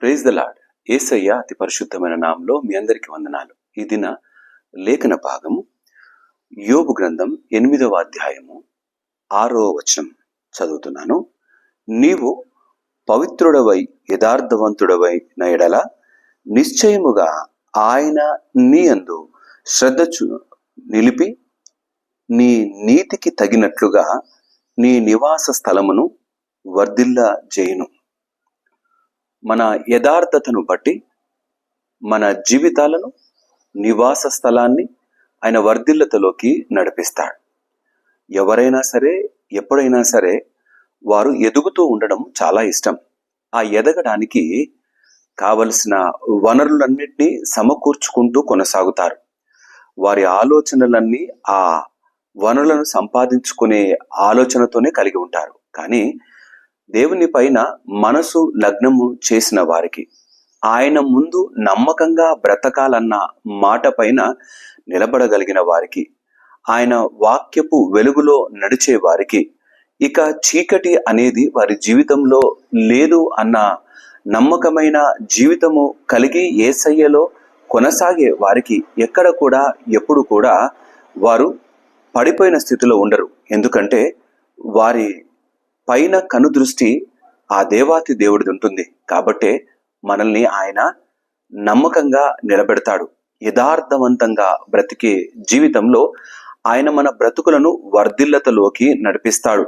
Praise the lord. యేసయ్య అతి పరిశుద్ధమైన నామంలో మీ అందరికీ వందనాలు. ఈ దిన లేఖన భాగము యోబు గ్రంథం 8వ అధ్యాయము 6వ వచనం చదువుతున్నాను. నీవు పవిత్రుడవై యథార్థవంతుడవై ఎడల నిశ్చయముగా ఆయన నీ యందు శ్రద్ధ నిలిపి నీ నీతికి తగినట్లుగా నీ నివాస స్థలమును వర్ధిల్ల చేయును. మన యథార్థతను బట్టి మన జీవితాలను, నివాస స్థలాన్ని ఆయన వర్ధిల్లతలోకి నడిపిస్తాడు. ఎవరైనా సరే, ఎప్పుడైనా సరే వారు ఎదుగుతూ ఉండడం చాలా ఇష్టం. ఆ ఎదగడానికి కావలసిన వనరులన్నిటినీ సమకూర్చుకుంటూ కొనసాగుతారు. వారి ఆలోచనలన్నీ ఆ వనరులను సంపాదించుకునే ఆలోచనతోనే కలిగి ఉంటారు. కానీ దేవుని పైన మనసు లగ్నము చేసిన వారికి, ఆయన ముందు నమ్మకంగా బ్రతకాలన్న మాట పైన నిలబడగలిగిన వారికి, ఆయన వాక్యపు వెలుగులో నడిచే వారికి ఇక చీకటి అనేది వారి జీవితంలో లేదు అన్న నమ్మకమైన జీవితము కలిగి యేసయ్యలో కొనసాగే వారికి ఎక్కడ కూడా ఎప్పుడు కూడా వారు పడిపోయిన స్థితిలో ఉండరు. ఎందుకంటే వారి పైన కనుదృష్టి ఆ దేవాతి దేవుడిది ఉంటుంది. కాబట్టే మనల్ని ఆయన నమ్మకంగా నిలబెడతాడు. యథార్థవంతంగా బ్రతికే జీవితంలో ఆయన మన బ్రతుకులను వర్ధిల్లతలోకి నడిపిస్తాడు.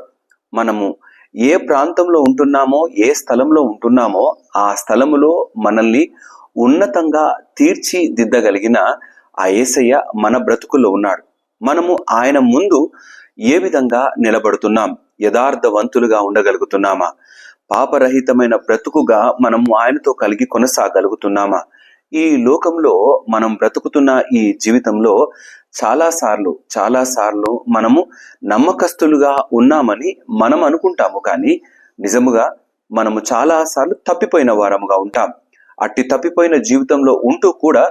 మనము ఏ ప్రాంతంలో ఉంటున్నామో, ఏ స్థలంలో ఉంటున్నామో ఆ స్థలములో మనల్ని ఉన్నతంగా తీర్చిదిద్దగలిగిన ఆ యేసయ్య మన బ్రతుకుల్లో ఉన్నాడు. మనము ఆయన ముందు ఏ విధంగా నిలబడుతున్నాం? యథార్థవంతులుగా ఉండగలుగుతున్నామా? పాపరహితమైన బ్రతుకుగా మనము ఆయనతో కలిగి కొనసాగలుగుతున్నామా? ఈ లోకంలో మనం బ్రతుకుతున్న ఈ జీవితంలో చాలాసార్లు మనము నమ్మకస్తులుగా ఉన్నామని మనం అనుకుంటాము. కానీ నిజముగా మనము చాలాసార్లు తప్పిపోయిన వారముగా ఉంటాం. అట్టి తప్పిపోయిన జీవితంలో ఉంటూ కూడా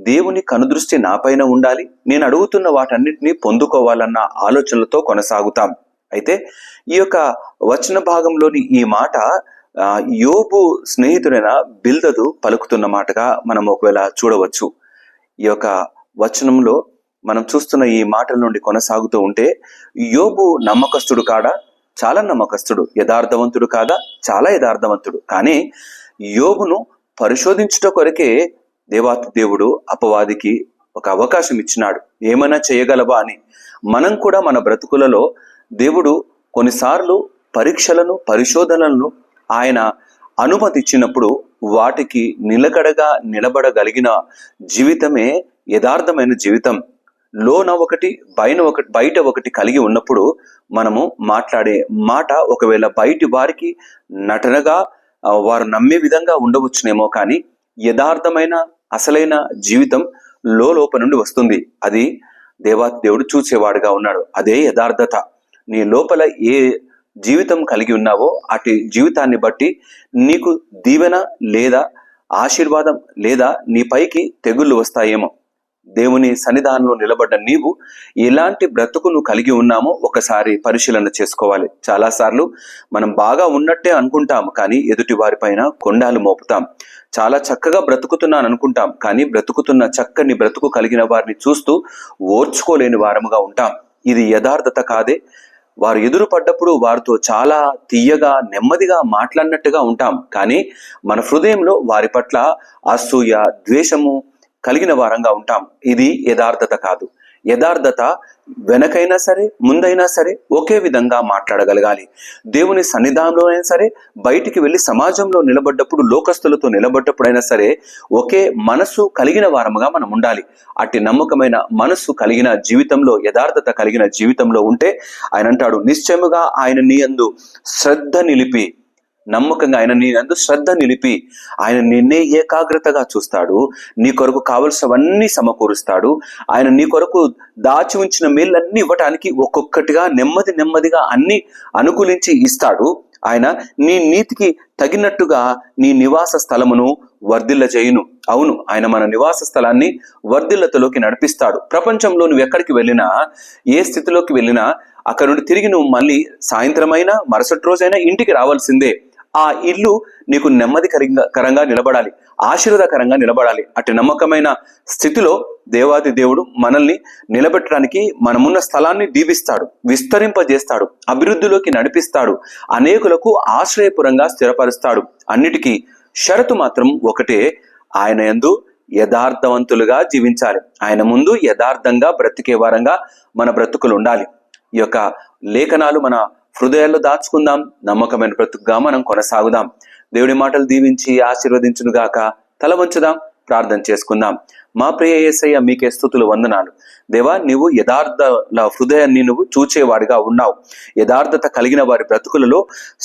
దేవుని కనుదృష్టి నాపైన ఉండాలి, నేను అడుగుతున్న వాటన్నిటినీ పొందుకోవాలన్న ఆలోచనలతో కొనసాగుతాం. అయితే ఈ యొక్క వచన భాగంలోని ఈ మాట యోబు స్నేహితుడైన బిల్దదు పలుకుతున్న మాటగా మనం ఒకవేళ చూడవచ్చు. ఈ యొక్క వచనంలో మనం చూస్తున్న ఈ మాటల నుండి కొనసాగుతూ ఉంటే, యోబు నమ్మకస్తుడు కాడా? చాలా నమ్మకస్తుడు. యథార్థవంతుడు కాదా? చాలా యథార్థవంతుడు. కానీ యోబును పరిశోధించుట కొరకే దేవాతి దేవుడు అపవాదికి ఒక అవకాశం ఇచ్చినాడు. ఏమైనా చేయగలవా అని. మనం కూడా మన బ్రతుకులలో దేవుడు కొన్నిసార్లు పరీక్షలను, పరిశోధనలను ఆయన అనుమతి ఇచ్చినప్పుడు వాటికి నిలకడగా నిలబడగలిగిన జీవితమే యథార్థమైన జీవితం. లోన ఒకటి, బయట ఒకటి కలిగి ఉన్నప్పుడు మనము మాట్లాడే మాట ఒకవేళ బయటి వారికి నటనగా వారు నమ్మే విధంగా ఉండవచ్చునేమో, కానీ యథార్థమైన అసలైన జీవితం లోపల నుండి వస్తుంది. అది దేవాతి దేవుడు చూసేవాడుగా ఉన్నాడు. అదే యథార్థత. నీ లోపల ఏ జీవితం కలిగి ఉన్నావో అటు జీవితాన్ని బట్టి నీకు దీవెన లేదా ఆశీర్వాదం లేదా నీ పైకి తెగుళ్ళు వస్తాయేమో. దేవుని సన్నిధానంలో నిలబడ్డ నీవు ఎలాంటి బ్రతుకును కలిగి ఉన్నామో ఒకసారి పరిశీలన చేసుకోవాలి. చాలాసార్లు మనం బాగా ఉన్నట్టే అనుకుంటాం, కానీ ఎదుటి వారి పైన కొండాలు మోపుతాం. చాలా చక్కగా బ్రతుకుతున్నాను అనుకుంటాం, కానీ బ్రతుకుతున్న చక్కని బ్రతుకు కలిగిన వారిని చూస్తూ ఓర్చుకోలేని వారముగా ఉంటాం. ఇది యథార్థత కాదే. వారు ఎదురు పడ్డప్పుడు వారితో చాలా తీయగా, నెమ్మదిగా మాట్లాడినట్టుగా ఉంటాం, కానీ మన హృదయంలో వారి పట్ల అసూయ, ద్వేషము కలిగిన వారంగా ఉంటాం. ఇది యథార్థత కాదు. యథార్థత వెనకైనా సరే, ముందైనా సరే ఒకే విధంగా మాట్లాడగలగాలి. దేవుని సన్నిధానంలో అయినా సరే, బయటికి వెళ్ళి సమాజంలో నిలబడ్డప్పుడు, లోకస్తులతో నిలబడ్డప్పుడైనా సరే ఒకే మనసు కలిగిన వారముగా మనం ఉండాలి. అట్టి నమ్మకమైన మనసు కలిగిన జీవితంలో, యథార్థత కలిగిన జీవితంలో ఉంటే ఆయన అంటాడు, నిశ్చయముగా ఆయన నీ యందు శ్రద్ధ నిలిపి, నమ్మకంగా ఆయన నీ యందు శ్రద్ధ నిలిపి ఆయన నిన్నే ఏకాగ్రతగా చూస్తాడు. నీ కొరకు కావలసినవన్నీ సమకూరుస్తాడు. ఆయన నీ కొరకు దాచి ఉంచిన మేళ్ళన్నీ ఇవ్వటానికి ఒక్కొక్కటిగా నెమ్మదిగా అన్ని అనుకూలించి ఇస్తాడు. ఆయన నీ నీతికి తగినట్టుగా నీ నివాస స్థలమును వర్ధిల్ల చేయును. అవును, ఆయన మన నివాస స్థలాన్ని వర్ధిల్లతలోకి నడిపిస్తాడు. ప్రపంచంలో నువ్వు ఎక్కడికి వెళ్ళినా, ఏ స్థితిలోకి వెళ్ళినా అక్కడ నుండి తిరిగి నువ్వు మళ్ళీ సాయంత్రమైనా మరుసటి రోజైనా ఇంటికి రావాల్సిందే. ఆ ఇల్లు నీకు నెమ్మదికరంగా నిలబడాలి, ఆశీర్వాదకరంగా నిలబడాలి. అటు నమ్మకమైన స్థితిలో దేవాది దేవుడు మనల్ని నిలబెట్టడానికి మనమున్న స్థలాన్ని దీవిస్తాడు, విస్తరింపజేస్తాడు, అభివృద్ధిలోకి నడిపిస్తాడు, అనేకులకు ఆశ్రయపురంగా స్థిరపరుస్తాడు. అన్నిటికీ షరతు మాత్రం ఒకటే, ఆయన యందు యథార్థవంతులుగా జీవించాలి. ఆయన ముందు యథార్థంగా బ్రతికే వారంగా మన బ్రతుకులు ఉండాలి. ఈ యొక్క లేఖనాలు మన హృదయాల్లో దాచుకుందాం, నమ్మకమైన బ్రతుకుగా మనం కొనసాగుదాం. దేవుడి మాటలు దీవించి ఆశీర్వదించునుగాక. తల వంచుదాం, ప్రార్థన చేసుకుందాం. మా ప్రియ యేసయ్య, మీకే స్తుతులు, వందనాలు. దేవా, నీవు యథార్థల హృదయాన్ని నువ్వు చూచేవాడిగా ఉన్నావు. యథార్థత కలిగిన వారి బ్రతుకులలో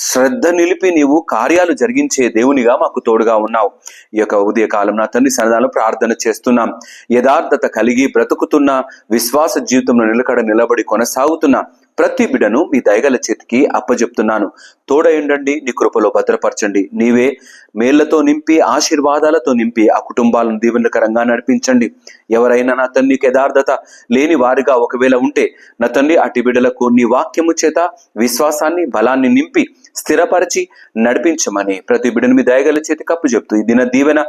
శ్రద్ధ నిలిపి నీవు కార్యాలు జరిగించే దేవునిగా మాకు తోడుగా ఉన్నావు. ఈ యొక్క ఉదయకాలం నా తండ్రి సన్నిధానంలో ప్రార్థన చేస్తున్నాం. యథార్థత కలిగి బ్రతుకుతున్న, విశ్వాస జీవితంలో నిలబడి కొనసాగుతున్న ప్రతి బిడను మీ దయగల చేతికి అప్పజెప్తున్నాను. తోడయుండండి, నీ కృపలో భద్రపరచండి. నీవే మేళ్లతో నింపి, ఆశీర్వాదాలతో నింపి ఆ కుటుంబాలను దీవెనకరంగా నడిపించండి. ఎవరైనా నా తండ్రి యథార్థత లేని వారిగా ఒకవేళ ఉంటే నా తండ్రి అటు బిడలకు నీ వాక్యము చేత విశ్వాసాన్ని, బలాన్ని నింపి స్థిరపరిచి నడిపించమని ప్రతి బిడను మీ దయగల చేతికి అప్పజెప్తూ ఈ దిన దీవెన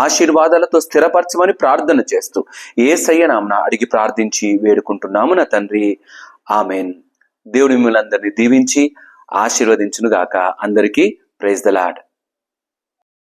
ఆశీర్వాదాలతో స్థిరపరచమని ప్రార్థన చేస్తూ యేసయ్య నామమున అడిగి ప్రార్థించి వేడుకుంటున్నాము నా తండ్రి, ఆమెన్. దేవుడి మిమ్మల్ని అందరినీ దీవించి ఆశీర్వదించును గాక. అందరికీ ప్రైజ్ ద లార్డ్.